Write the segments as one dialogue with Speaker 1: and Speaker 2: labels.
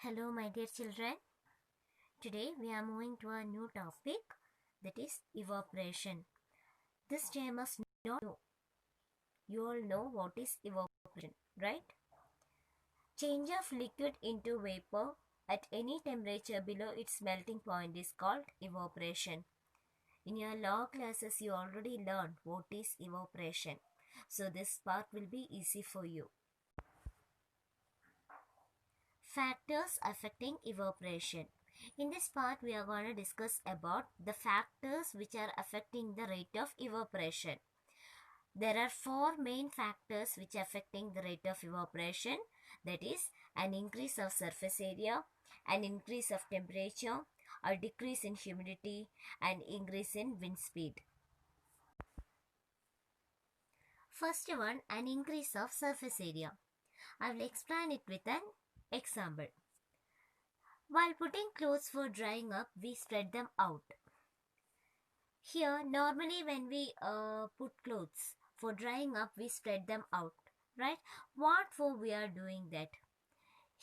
Speaker 1: Hello, my dear children. Today we are moving to a new topic, that is evaporation. This day must know. You all know what is evaporation, right? Change of liquid into vapor at any temperature below its melting point is called evaporation. In your law classes, you already learned what is evaporation. So this part will be easy for you. Factors affecting evaporation. In this part, we are going to discuss about the factors which are affecting the rate of evaporation. There are four main factors which are affecting the rate of evaporation. That is an increase of surface area, an increase of temperature, a decrease in humidity, and increase in wind speed. First one, an increase of surface area. I will explain it with an example. While putting clothes for drying up, we spread them out. Here, normally when we put clothes for drying up, we spread them out, right? What for we are doing that?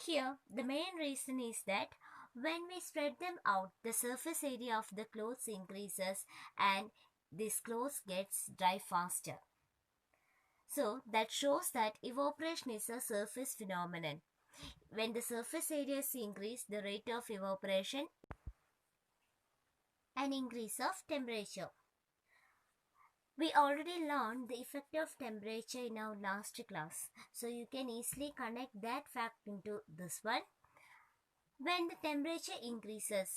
Speaker 1: Here, the main reason is that when we spread them out, the surface area of the clothes increases and this clothes gets dry faster. So, that shows that evaporation is a surface phenomenon. When the surface area is increased, the rate of evaporation and increase of temperature. We already learned the effect of temperature in our last class. So you can easily connect that fact into this one. When the temperature increases,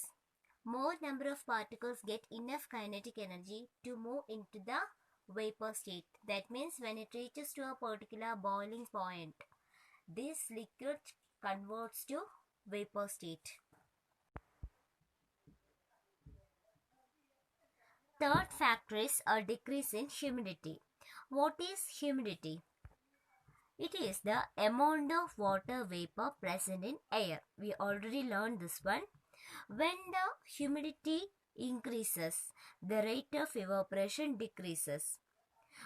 Speaker 1: more number of particles get enough kinetic energy to move into the vapor state. That means when it reaches to a particular boiling point, this liquid converts to vapor state. Third factor is a decrease in humidity. What is humidity? It is the amount of water vapor present in air. We already learned this one. When the humidity increases, the rate of evaporation decreases.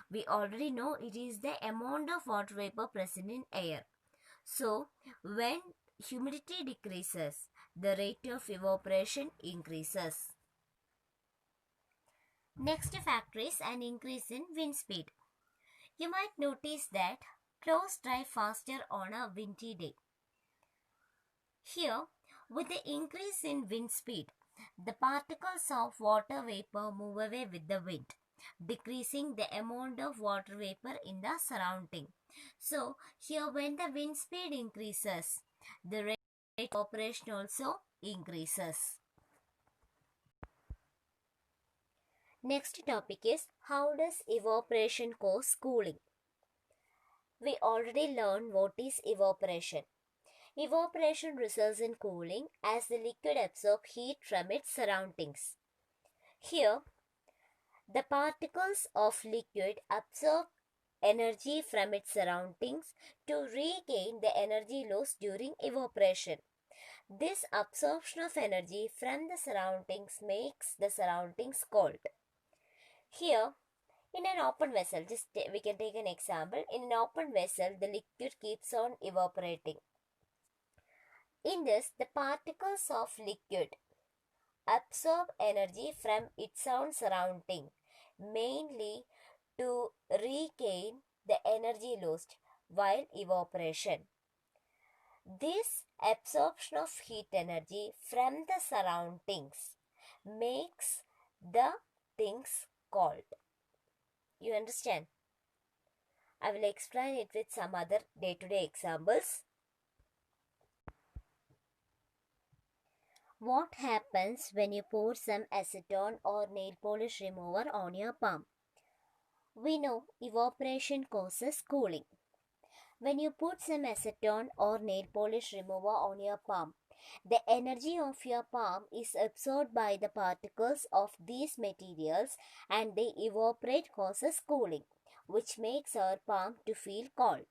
Speaker 1: We already know it is the amount of water vapor present in air. So, when humidity decreases, the rate of evaporation increases. Next factor is an increase in wind speed. You might notice that clothes dry faster on a windy day. Here, with the increase in wind speed, the particles of water vapor move away with the wind, decreasing the amount of water vapor in the surrounding. So, here when the wind speed increases, the rate of evaporation also increases. Next topic is, how does evaporation cause cooling? We already learned what is evaporation. Evaporation results in cooling as the liquid absorbs heat from its surroundings. Here, the particles of liquid absorb energy from its surroundings to regain the energy lost during evaporation. This absorption of energy from the surroundings makes the surroundings cold. Here, in an open vessel, we can take an example. In an open vessel, the liquid keeps on evaporating. In this, the particles of liquid absorb energy from its own surrounding, mainly to regain the energy lost while evaporation. This absorption of heat energy from the surroundings makes the things cold. You understand? I will explain it with some other day-to-day examples. What happens when you pour some acetone or nail polish remover on your palm? We know evaporation causes cooling. When you put some acetone or nail polish remover on your palm, the energy of your palm is absorbed by the particles of these materials and they evaporate, causes cooling, which makes our palm to feel cold.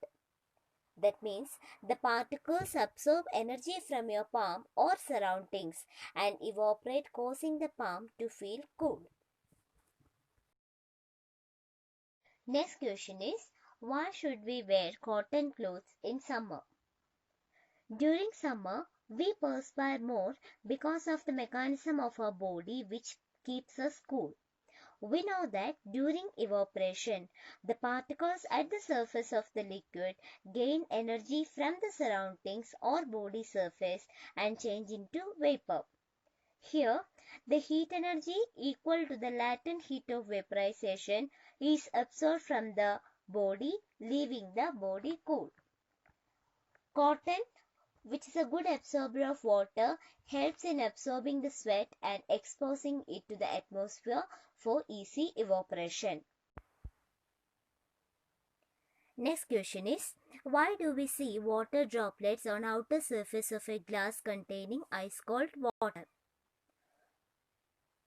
Speaker 1: That means the particles absorb energy from your palm or surroundings and evaporate, causing the palm to feel cool. Next question is, why should we wear cotton clothes in summer? During summer, We perspire more because of the mechanism of our body which keeps us cool. We know that during evaporation, the particles at the surface of the liquid gain energy from the surroundings or body surface and change into vapor. Here, the heat energy equal to the latent heat of vaporization is absorbed from the body, leaving the body cool. Cotton, which is a good absorber of water, helps in absorbing the sweat and exposing it to the atmosphere for easy evaporation. Next question is, why do we see water droplets on outer surface of a glass containing ice cold water?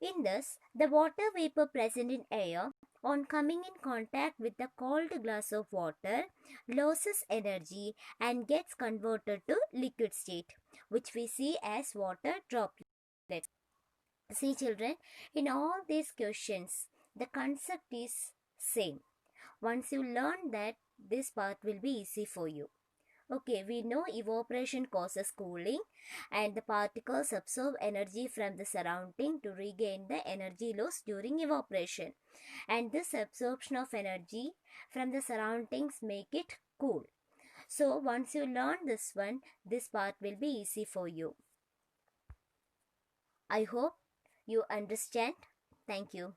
Speaker 1: In this, the water vapor present in air on coming in contact with the cold glass of water loses energy and gets converted to liquid state, which we see as water droplets. See children, in all these questions, the concept is same. Once you learn that, this part will be easy for you. Okay, we know evaporation causes cooling and the particles absorb energy from the surrounding to regain the energy lost during evaporation. And this absorption of energy from the surroundings make it cool. So once you learn this one, this part will be easy for you. I hope you understand. Thank you.